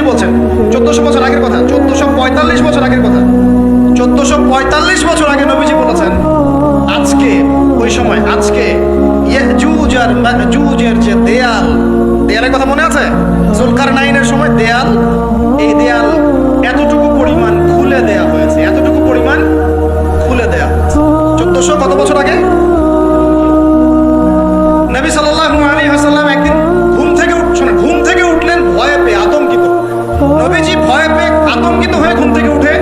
বলছেন 1400 বছর আগের কথা, 1445 বছর আগের কথা, 1445 বছর আগে নবীজি বলেছেন আজকে, ওই সময় আজকে ইয়াজুজ আর মাজুজের যে দেয়ালের কথা মনে আছে? জুলকারনাইনের সময় দেয়াল, এই দেয়াল এতটুকু পরিমাণ খুলে দেয়া হয়েছে, এতটুকু পরিমাণ খুলে দেয়া হয়েছে 1400 কত বছর আগে। নবী সাল্লাল্লাহু আলাইহি ওয়াসাল্লাম একদিন ঘুম থেকে উঠলেন ভয়ে পেয়ে, আতঙ্কিত। নবীজি ভয়ে পেয়ে আতঙ্কিত হয়ে ঘুম থেকে উঠে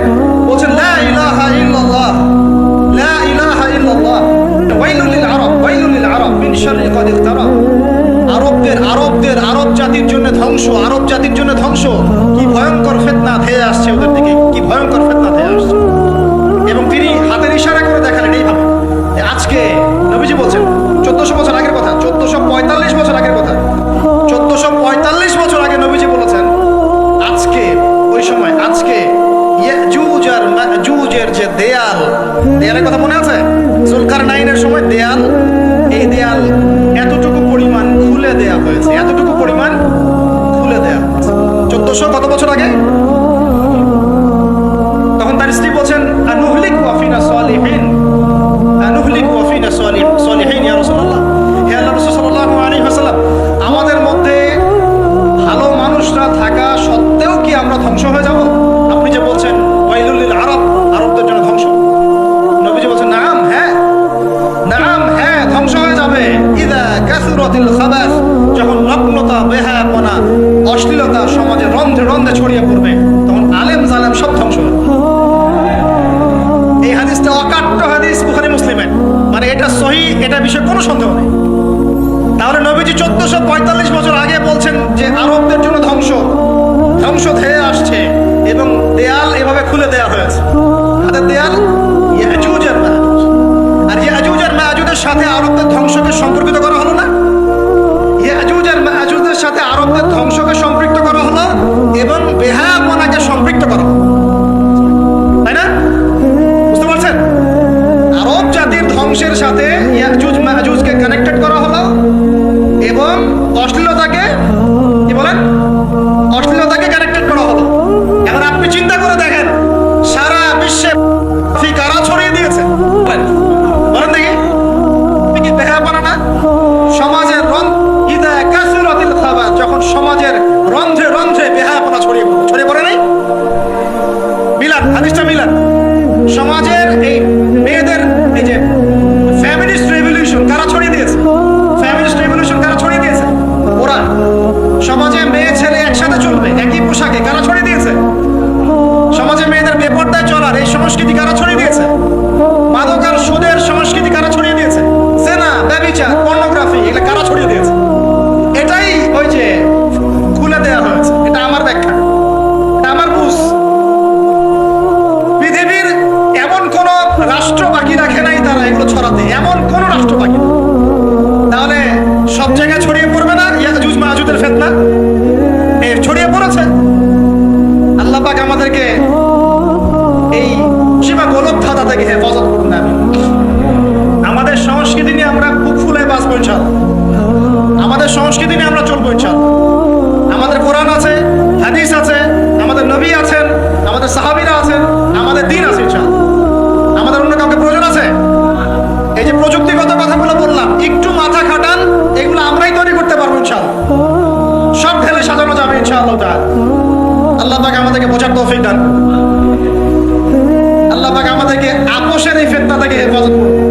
বলছেন লা ইলাহা ইল্লাল্লাহ, লা ইলাহা ইল্লাল্লাহ, ওয়াইলুল লিল আরব, ওয়াইলুল লিল আরব মিন শাররি ক্বাদ ইখতারাব। আরব জাতির জন্য ধ্বংস, আরব জাতির জন্য ধ্বংস। কি ভয়ঙ্কর ফিতনা ধেয়ে আসছে ওদের দিকে, কি ভয়ঙ্কর ফিতনা ধেয়ে আসছে। এবং তিনি হাতের ইশারা করে দেখালেন এইভাবে। আজকে নবীজি বলছেন 1400 বছর আগের কথা, 1445 বছর আগের কথা, 1445 বছর আগে নবীজি বলেছেন আজকে, ওই সময় আজকে ইয়াজুজ আর মাজুজের যে দেয়ালের কথা মনে আছে? জুলকারনাইনের সময় দেয়াল, এই দেয়াল এতটুকু পরিমাণ খুলে দেয়া হয়েছে, এতটুকু পরিমাণ খুলে দেয়া হয়েছে 1400 কত বছর আগে। তখন তার স্ত্রী বলছেন আনুহলিক ওয়া ফিনা সালিহিন, আনুহলিক ওয়া ফিনা সালিহিন ইয়া রাসূলুল্লাহ, হে আল্লাহর রাসূল সাল্লাল্লাহু আলাইহি ওয়াসাল্লাম, আমাদের মধ্যে ভালো মানুষরা থাকা সত্ত্বেও কি আমরা ধ্বংস হয়ে যাব? আপনি যে বলছেন ওয়াইলুল লিল আরব, আরবদের জন্য ধ্বংস। নবীজি বলছেন নাম, হ্যাঁ নাম, হ্যাঁ ধ্বংস হয়ে যাবে। ইযা কাসুরাতিল খাবাস, যখন নগ্নতা, বেহায়াপনা, অশ্লীলতা সমাজে রন্ধ্রে রন্ধ্রে ছড়িয়ে পড়বে, তখন আলেম জালেম সব ধ্বংস হবে। এই হাদিসটা অকাট্য হাদিস, বুখারী মুসলিমের, মানে এটা সহিহ, এটা বিষয়ে কোনো সন্দেহ নেই। তাহলে নবীজি 1445 বছর আগে বলছেন যে আরবদের জন্য ধ্বংস ধেয়ে আসছে, এবং দেয়াল এভাবে খুলে দেয়া হয়েছে। হাতের দেয়াল ইয়াজুজ আর মাজুজ, আর ইয়াজুজ আর মাজুজের সাথে আরবদের ধ্বংসকে সম্পর্কিত করা হলো না? ইয়াজুজ আর মাজুজের সাথে আরবদের ধ্বংসকে সম্পৃক্ত করা হলো এবং বেহায়াপনাকে সম্পৃক্ত করা হলো, তাই না? বুঝতে পারছেন? আরব জাতির ধ্বংসের সাথে ইয়াজুজ মাজুজকে কানেক্টেড করা হলো এবং অশ্লীলতাকে, কি বলেন, অশ্লীলতাকে কানেক্টেড করা হলো। এখন আপনি চিন্তা করে দেখেন সারা বিশ্বে কারা ছড়িয়ে দিয়েছে, বলেন দেখি, কি বেহায়াপনা না? সমাজের ইযা কাসুরাতিল খাবাস, যখন সমাজের রন্ধ্রে রন্ধ্রে বেহায়াপনা ছড়িয়ে পড়ে নাই? মিলান, হাদিসটা মিলান। সমাজের এই মেয়েদের এই যে ফ্যামিলিস্ট রেভলিউশন কারা ছড়িয়ে দিয়েছে? ফ্যামিলিস্ট রেভলিউশন কারা ছড়িয়ে দিয়েছে? ওরা। সমাজে মেয়ে ছেলে একসাথে চলবে একই পোশাকে, কারা ছড়িয়ে দিয়েছে? সমাজে মেয়েদের বেপরদায় চলার এই সংস্কৃতি কারা ছড়িয়ে দিয়েছে? মাদক আর সুদের সংস্কৃতি কারা ছড়িয়ে দিয়েছে? জেনা, ব্যভিচার, পর্নোগ্রাফি, এগুলো কারা ছড়িয়ে দিয়েছে? এটাই ওই যে খুলে দেয়া হয়েছে। এটা আমার ব্যাখ্যা, এটা আমার বুঝ। পৃথিবীর এমন কোন রাষ্ট্র বাকি রাখে নাই তারা এগুলো ছড়াতে, এমন কোন রাষ্ট্র বাকি। তাহলে সব জায়গায় ছড়িয়ে পড়বে না ইয়াজুজ মাজুজের ফিতনা? ছড়িয়ে পড়েছে। আল্লাহ পাক আমাদেরকে এই সীমা গোলকধাঁধা থেকে হেফাজত করুন। আমাদের সংস্কৃতি নিয়ে আমরা বুক ফুলে বাঁচবো ইনশাআল্লাহ, আমাদের সংস্কৃতি নিয়ে আমরা চলবো ইনশাআল্লাহ। আমাদের কোরআন আছে, হাদিস আছে, আমাদের নবী আছেন, আমাদের সাহাবীরা আছেন, আমাদের দ্বীন আছে ইনশাআল্লাহ। আমাদের অন্য কাউকে প্রয়োজন আছে? এই যে প্রযুক্তিগত কথাগুলো বললাম, একটু মাথা খাটান, এগুলো আমরাই তৈরি করতে পারবো ইনশাআল্লাহ। সব ঢেলে সাজানো যাবে ইনশাআল্লাহ তাআলা। আল্লাহ পাক আমাদেরকে বোঝার তৌফিক দান। আল্লাহ পাক আমাদেরকে আপোষের এই ফিতনা থেকে হেফাজত করুন।